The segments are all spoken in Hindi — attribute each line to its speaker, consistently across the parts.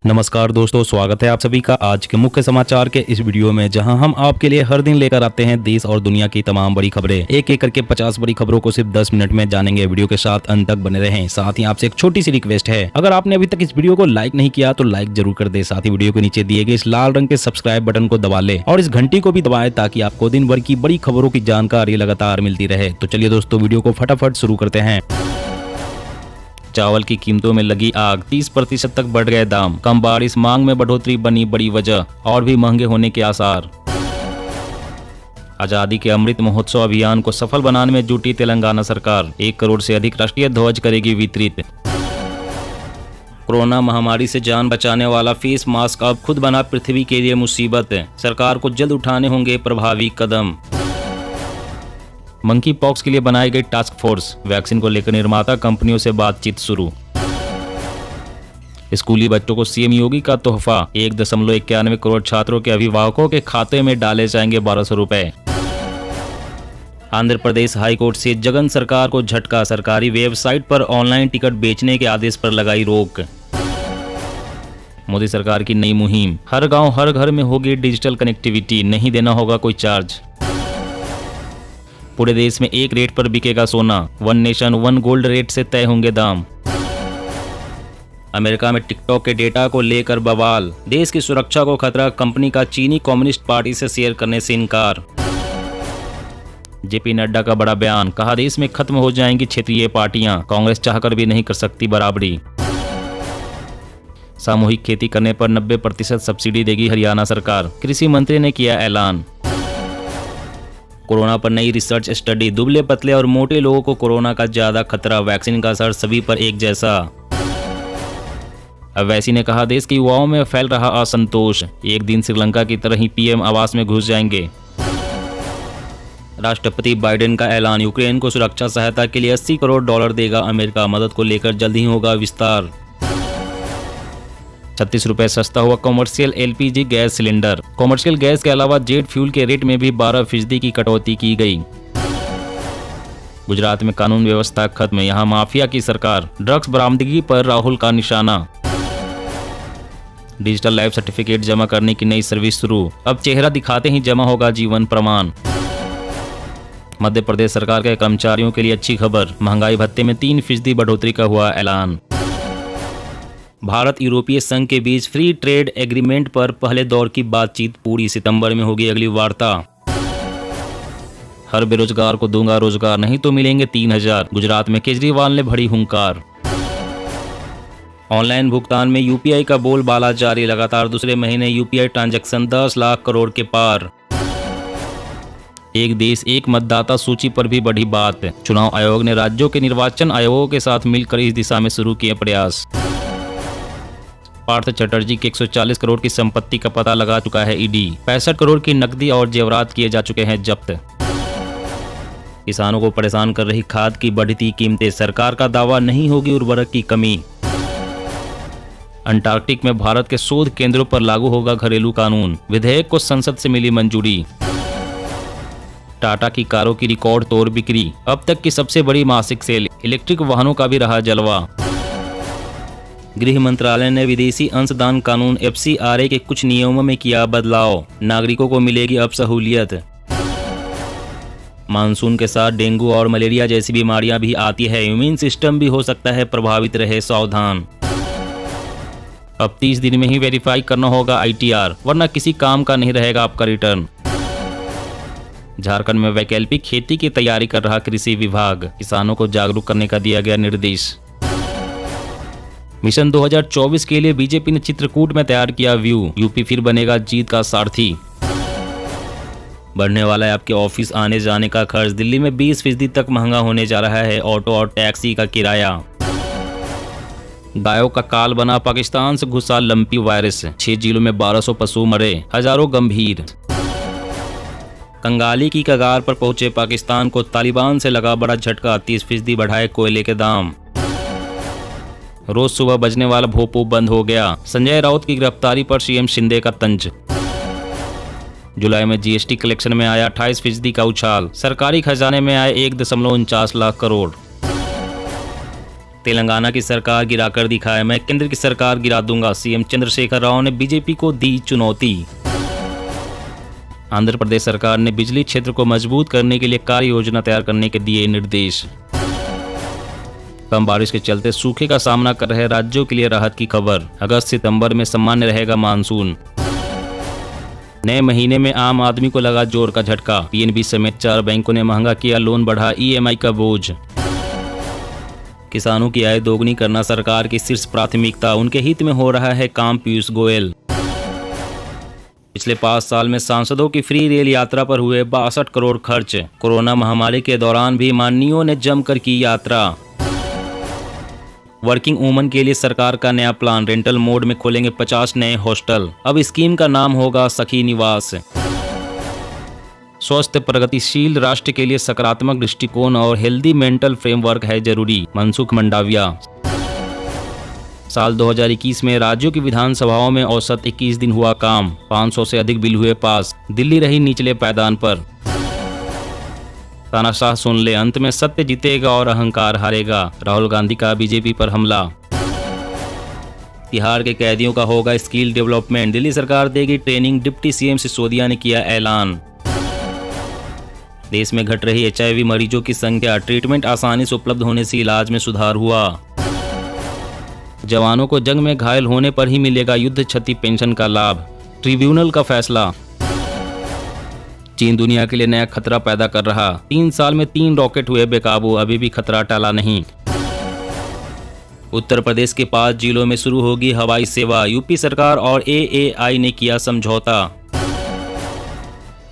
Speaker 1: नमस्कार दोस्तों, स्वागत है आप सभी का आज के मुख्य समाचार के इस वीडियो में, जहां हम आपके लिए हर दिन लेकर आते हैं देश और दुनिया की तमाम बड़ी खबरें। एक एक करके 50 बड़ी खबरों को सिर्फ 10 मिनट में जानेंगे। वीडियो के साथ अंत तक बने रहें। साथ ही आपसे एक छोटी सी रिक्वेस्ट है, अगर आपने अभी तक इस वीडियो को लाइक नहीं किया तो लाइक जरूर कर दे। साथ ही वीडियो के नीचे दिए गए इस लाल रंग के सब्सक्राइब बटन को दबा ले और इस घंटी को भी दबाए ताकि आपको दिन भर की बड़ी खबरों की जानकारी लगातार मिलती रहे। तो चलिए दोस्तों, वीडियो को फटाफट शुरू करते हैं। चावल की कीमतों में लगी आग, 30% तक बढ़ गए दाम। कम बारिश, मांग में बढ़ोतरी बनी बड़ी वजह, और भी महंगे होने के आसार। आजादी के अमृत महोत्सव अभियान को सफल बनाने में जुटी तेलंगाना सरकार। 1 करोड़ से अधिक राष्ट्रीय ध्वज करेगी वितरित। कोरोना महामारी से जान बचाने वाला फेस मास्क अब खुद बना पृथ्वी के लिए मुसीबत। सरकार को जल्द उठाने होंगे प्रभावी कदम। मंकी पॉक्स के लिए बनाई गई टास्क फोर्स, वैक्सीन को लेकर निर्माता कंपनियों से बातचीत शुरू। स्कूली बच्चों को सीएम योगी का तोहफा, 1.91 करोड़ छात्रों के अभिभावकों के खाते में डाले जाएंगे 1200 रुपए। आंध्र प्रदेश हाईकोर्ट से जगन सरकार को झटका, सरकारी वेबसाइट पर ऑनलाइन टिकट बेचने के आदेश पर लगाई रोक। मोदी सरकार की नई मुहिम, हर गांव हर घर में होगी डिजिटल कनेक्टिविटी, नहीं देना होगा कोई चार्ज। पूरे देश में एक रेट पर बिकेगा सोना, 1 नेशन 1 गोल्ड रेट से तय होंगे दाम। अमेरिका में टिकटॉक के डेटा को लेकर बवाल, देश की सुरक्षा को खतरा, कंपनी का चीनी कम्युनिस्ट पार्टी से शेयर करने से इनकार। जेपी नड्डा का बड़ा बयान, कहा देश में खत्म हो जाएंगी क्षेत्रीय पार्टियां, कांग्रेस चाहकर भी नहीं कर सकती बराबरी। सामूहिक खेती करने पर 90% सब्सिडी देगी हरियाणा सरकार, कृषि मंत्री ने किया ऐलान। कोरोना पर नई रिसर्च स्टडी, दुबले पतले और मोटे लोगों को कोरोना का ज्यादा खतरा, वैक्सीन का असर सभी पर एक जैसा। अवैसी ने कहा देश के युवाओं में फैल रहा असंतोष, एक दिन श्रीलंका की तरह ही पीएम आवास में घुस जाएंगे। राष्ट्रपति बाइडेन का ऐलान, यूक्रेन को सुरक्षा सहायता के लिए $80 करोड़ देगा अमेरिका, मदद को लेकर जल्द ही होगा विस्तार। 36 रुपए सस्ता हुआ commercial LPG gas cylinder, commercial gas के अलावा जेट फ्यूल के रेट में भी 12% की कटौती की गई। गुजरात में कानून व्यवस्था खत्म, यहां माफिया की सरकार, ड्रग्स बरामदगी पर राहुल का निशाना। डिजिटल लाइफ सर्टिफिकेट जमा करने की नई सर्विस शुरू, अब चेहरा दिखाते ही जमा होगा जीवन प्रमाण। मध्य प्रदेश सरकार के कर्मचारियों के लिए अच्छी खबर, महंगाई भत्ते में 3% बढ़ोतरी का हुआ ऐलान। भारत यूरोपीय संघ के बीच फ्री ट्रेड एग्रीमेंट पर पहले दौर की बातचीत पूरी, सितंबर में होगी अगली वार्ता। हर बेरोजगार को दूंगा रोजगार, नहीं तो मिलेंगे 3000, गुजरात में केजरीवाल ने भरी हुंकार। ऑनलाइन भुगतान में यूपीआई का बोलबाला जारी, लगातार दूसरे महीने यूपीआई ट्रांजैक्शन 10 लाख करोड़ के पार। एक देश एक मतदाता सूची पर भी बढ़ी बात, चुनाव आयोग ने राज्यों के निर्वाचन आयोगों के साथ मिलकर इस दिशा में शुरू किए प्रयास। पार्थ चटर्जी की 140 करोड़ की संपत्ति का पता लगा चुका है ईडी, 65 करोड़ की नकदी और जेवरात किए जा चुके हैं जब्त। किसानों को परेशान कर रही खाद की बढ़ती कीमतें, सरकार का दावा नहीं होगी उर्वरक की कमी। अंटार्कटिक में भारत के शोध केंद्रों पर लागू होगा घरेलू कानून, विधेयक को संसद से मिली मंजूरी। टाटा की कारों की रिकॉर्ड तोड़ बिक्री, अब तक की सबसे बड़ी मासिक सेल, इलेक्ट्रिक वाहनों का भी रहा जलवा। गृह मंत्रालय ने विदेशी अंशदान कानून FCRA के कुछ नियमों में किया बदलाव, नागरिकों को मिलेगी अब सहूलियत। मानसून के साथ डेंगू और मलेरिया जैसी बीमारियां भी आती है, इम्यून सिस्टम भी हो सकता है प्रभावित, रहे सावधान। अब 30 दिन में ही वेरीफाई करना होगा ITR, वरना किसी काम का नहीं रहेगा आपका रिटर्न। झारखंड में वैकल्पिक खेती की तैयारी कर रहा कृषि विभाग, किसानों को जागरूक करने का दिया गया निर्देश। मिशन 2024 के लिए बीजेपी ने चित्रकूट में तैयार किया व्यू, यूपी फिर बनेगा जीत का सारथी। बढ़ने वाला है आपके ऑफिस आने जाने का खर्च, दिल्ली में 20% तक महंगा होने जा रहा है ऑटो और टैक्सी का किराया। गायों का काल बना, पाकिस्तान से घुसा लंपी वायरस, 6 जिलों में 1200 पशु मरे, हजारों गंभीर। कंगाली की कगार पर पहुंचे पाकिस्तान को तालिबान से लगा बड़ा झटका, 30% बढ़ाए कोयले के दाम। रोज सुबह बजने वाला भोपू बंद हो गया, संजय राउत की गिरफ्तारी पर सीएम शिंदे का तंज। जुलाई में जीएसटी कलेक्शन में आया 28% का उछाल, सरकारी खजाने में आए 1.49 लाख करोड़। तेलंगाना की सरकार गिराकर दिखाए, मैं केंद्र की सरकार गिरा दूंगा, सीएम चंद्रशेखर राव ने बीजेपी को दी चुनौती। आंध्र प्रदेश सरकार ने बिजली क्षेत्र को मजबूत करने के लिए कार्य योजना तैयार करने के दिए निर्देश। कम बारिश के चलते सूखे का सामना कर रहे राज्यों के लिए राहत की खबर, अगस्त सितंबर में सामान्य रहेगा मानसून। नए महीने में आम आदमी को लगा जोर का झटका, पीएनबी समेत 4 बैंकों ने महंगा किया लोन, बढ़ा ईएमआई का बोझ। किसानों की आय दोगुनी करना सरकार की शीर्ष प्राथमिकता, उनके हित में हो रहा है काम, पीयूष गोयल। पिछले 5 साल में सांसदों की फ्री रेल यात्रा पर हुए 62 करोड़ खर्च, कोरोना महामारी के दौरान भी माननीयों ने जमकर की यात्रा। वर्किंग वुमन के लिए सरकार का नया प्लान, रेंटल मोड में खोलेंगे 50 नए हॉस्टल, अब स्कीम का नाम होगा सखी निवास। स्वस्थ प्रगतिशील राष्ट्र के लिए सकारात्मक दृष्टिकोण और हेल्दी मेंटल फ्रेमवर्क है जरूरी, मनसुख मंडाविया। साल 2021 में राज्यों की विधानसभाओं में औसत 21 दिन हुआ काम, 500 से अधिक बिल हुए पास, दिल्ली रही निचले पायदान पर। तानाशाह सुन ले, अंत में सत्य जीतेगा और अहंकार हारेगा, राहुल गांधी का बीजेपी पर हमला। तिहाड़ के कैदियों का होगा स्किल डेवलपमेंट, दिल्ली सरकार देगी ट्रेनिंग, डिप्टी सीएम सिसोदिया ने किया ऐलान। देश में घट रही एचआईवी मरीजों की संख्या, ट्रीटमेंट आसानी से उपलब्ध होने से इलाज में सुधार हुआ। जवानों को जंग में घायल होने पर ही मिलेगा युद्ध क्षति पेंशन का लाभ, ट्रिब्यूनल का फैसला। चीन दुनिया के लिए नया खतरा पैदा कर रहा, 3 साल में 3 रॉकेट हुए बेकाबू, अभी भी खतरा टला नहीं। उत्तर प्रदेश के 5 जिलों में शुरू होगी हवाई सेवा, यूपी सरकार और एएआई ने किया समझौता।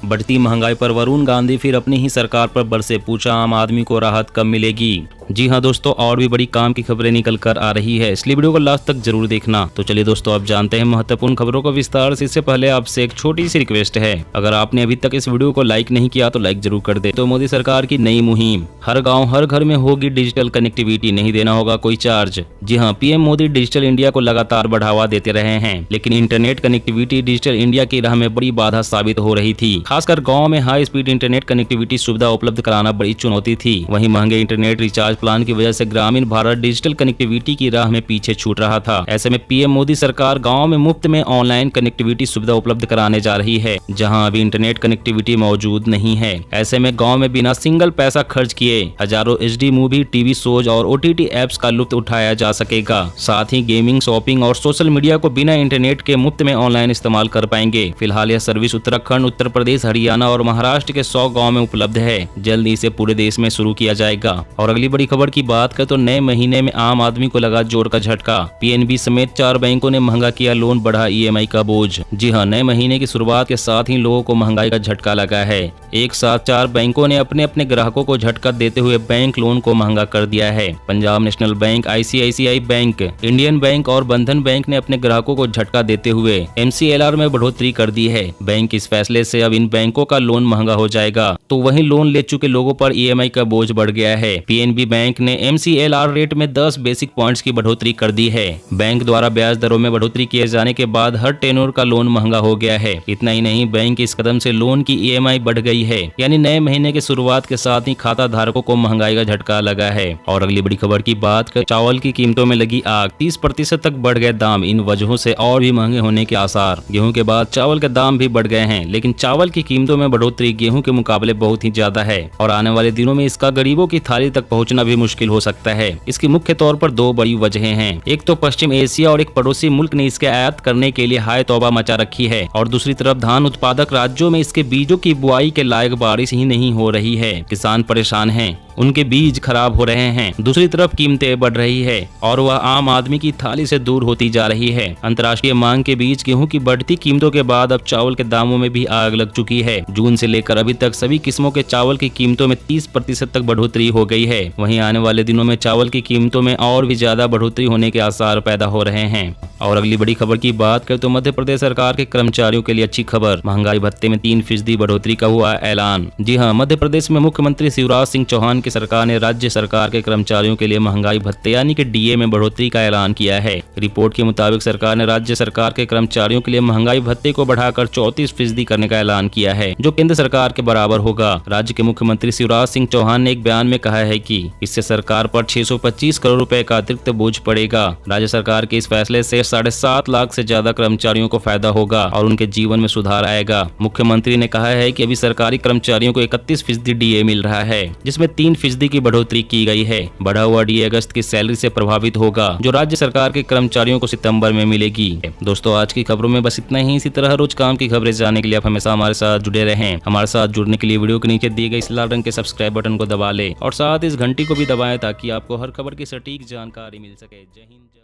Speaker 1: बढ़ती महंगाई पर वरुण गांधी फिर अपनी ही सरकार पर बरसे, पूछा आम आदमी को राहत कब मिलेगी। जी हां दोस्तों, और भी बड़ी काम की खबरें निकल कर आ रही है, इसलिए वीडियो को लास्ट तक जरूर देखना। तो चलिए दोस्तों, अब जानते हैं महत्वपूर्ण खबरों को विस्तार से। इससे पहले आपसे एक छोटी सी रिक्वेस्ट है, अगर आपने अभी तक इस वीडियो को लाइक नहीं किया तो लाइक जरूर कर दे। तो मोदी सरकार की नई मुहिम, हर गाँव हर घर में होगी डिजिटल कनेक्टिविटी, नहीं देना होगा कोई चार्ज। जी हाँ, पीएम मोदी डिजिटल इंडिया को लगातार बढ़ावा देते रहे हैं, लेकिन इंटरनेट कनेक्टिविटी डिजिटल इंडिया की राह में बड़ी बाधा साबित हो रही थी। खासकर गाँव में हाई स्पीड इंटरनेट कनेक्टिविटी सुविधा उपलब्ध कराना बड़ी चुनौती थी। वहीं महंगे इंटरनेट रिचार्ज प्लान की वजह से ग्रामीण भारत डिजिटल कनेक्टिविटी की राह में पीछे छूट रहा था। ऐसे में पीएम मोदी सरकार गांव में मुफ्त में ऑनलाइन कनेक्टिविटी सुविधा उपलब्ध कराने जा रही है, जहां अभी इंटरनेट कनेक्टिविटी मौजूद नहीं है। ऐसे में गांव में बिना सिंगल पैसा खर्च किए हजारों एचडी मूवी, टीवी शोज और ओटीटी एप्स का लुत्फ उठाया जा सकेगा। साथ ही गेमिंग, शॉपिंग और सोशल मीडिया को बिना इंटरनेट के मुफ्त में ऑनलाइन इस्तेमाल कर पाएंगे। फिलहाल यह सर्विस उत्तराखंड, उत्तर प्रदेश, हरियाणा और महाराष्ट्र के 100 गाँव में उपलब्ध है। जल्द इसे पूरे देश में शुरू किया जाएगा। और अगली बड़ी खबर की बात करें तो नए महीने में आम आदमी को लगा जोर का झटका, पीएनबी समेत 4 बैंकों ने महंगा किया लोन, बढ़ा ईएमआई का बोझ। जी हां, नए महीने की शुरुआत के साथ ही लोगों को महंगाई का झटका लगा है। एक साथ 4 बैंकों ने अपने अपने ग्राहकों को झटका देते हुए बैंक लोन को महंगा कर दिया है। Punjab national bank, ICICI bank, Indian bank और बंधन बैंक ने अपने ग्राहकों को झटका देते हुए एमसीएलआर में बढ़ोतरी कर दी है। बैंक इस फैसले से अब इन बैंकों का लोन महंगा हो जाएगा, तो वहीं लोन ले चुके लोगों पर ईएमआई का बोझ बढ़ गया है। पीएनबी बैंक ने एमसीएलआर रेट में 10 बेसिक पॉइंट्स की बढ़ोतरी कर दी है। बैंक द्वारा ब्याज दरों में बढ़ोतरी किए जाने के बाद हर टेन्योर का लोन महंगा हो गया है। इतना ही नहीं, बैंक इस कदम से लोन की ईएमआई बढ़ गई है, यानी नए महीने की शुरुआत के साथ ही खाता धारकों को महंगाई का झटका लगा है। और अगली बड़ी खबर की बात करें, चावल की कीमतों में लगी आग, 30% तक बढ़ गए दाम, इन वजहों से और भी महंगे होने के आसार। गेहूं के बाद चावल के दाम भी बढ़ गए हैं, लेकिन चावल की कीमतों में बढ़ोतरी गेहूं के मुकाबले बहुत ही ज्यादा है और आने वाले दिनों में इसका गरीबों की थाली तक पहुंचना भी मुश्किल हो सकता है। इसकी मुख्य तौर पर 2 बड़ी वजहें हैं। एक तो पश्चिम एशिया और एक पड़ोसी मुल्क ने इसके आयात करने के लिए हाय तौबा मचा रखी है, और दूसरी तरफ धान उत्पादक राज्यों में इसके बीजों की बुआई के लायक बारिश ही नहीं हो रही है। किसान परेशान हैं, उनके बीज खराब हो रहे हैं। दूसरी तरफ कीमतें बढ़ रही है और वह आम आदमी की थाली से दूर होती जा रही है। अंतर्राष्ट्रीय मांग के बीच गेहूं की बढ़ती कीमतों के बाद अब चावल के दामों में भी आग लग चुकी है। जून से लेकर अभी तक सभी किस्मों के चावल की कीमतों में 30% तक बढ़ोतरी हो गई है। वहीं आने वाले दिनों में चावल की कीमतों में और भी ज्यादा बढ़ोतरी होने के आसार पैदा हो रहे हैं। और अगली बड़ी खबर की बात करें तो मध्य प्रदेश सरकार के कर्मचारियों के लिए अच्छी खबर, महंगाई भत्ते में 3% बढ़ोतरी का हुआ ऐलान। जी हां, मध्य प्रदेश में मुख्यमंत्री शिवराज सिंह चौहान की सरकार ने राज्य सरकार के कर्मचारियों के लिए महंगाई भत्ते यानी कि डीए में बढ़ोतरी का ऐलान किया है। रिपोर्ट के मुताबिक सरकार ने राज्य सरकार के कर्मचारियों के लिए महंगाई भत्ते को बढ़ाकर 34% करने का ऐलान किया है, जो केंद्र सरकार के बराबर होगा। राज्य के मुख्यमंत्री शिवराज सिंह चौहान ने एक बयान में कहा है कि इससे सरकार पर 625 करोड़ रुपए का अतिरिक्त बोझ पड़ेगा। राज्य सरकार के इस फैसले से 7.5 लाख से ज्यादा कर्मचारियों को फायदा होगा और उनके जीवन में सुधार आएगा। मुख्यमंत्री ने कहा है कि अभी सरकारी कर्मचारियों को 31% डीए मिल रहा है, जिसमें 3% की बढ़ोतरी की गई है। बढ़ा हुआ डीए अगस्त की सैलरी से प्रभावित होगा, जो राज्य सरकार के कर्मचारियों को सितंबर में मिलेगी। दोस्तों, आज की खबरों में बस इतना ही। इसी तरह रोज काम की खबरें जानने के लिए आप हमेशा हमारे साथ जुड़े रहें। हमारे साथ जुड़ने के लिए वीडियो के नीचे दिए गए इस लाल रंग के सब्सक्राइब बटन को दबा लें और साथ इस घंटी को भी दबाएं ताकि आपको हर खबर की सटीक जानकारी मिल सके। जय हिंद।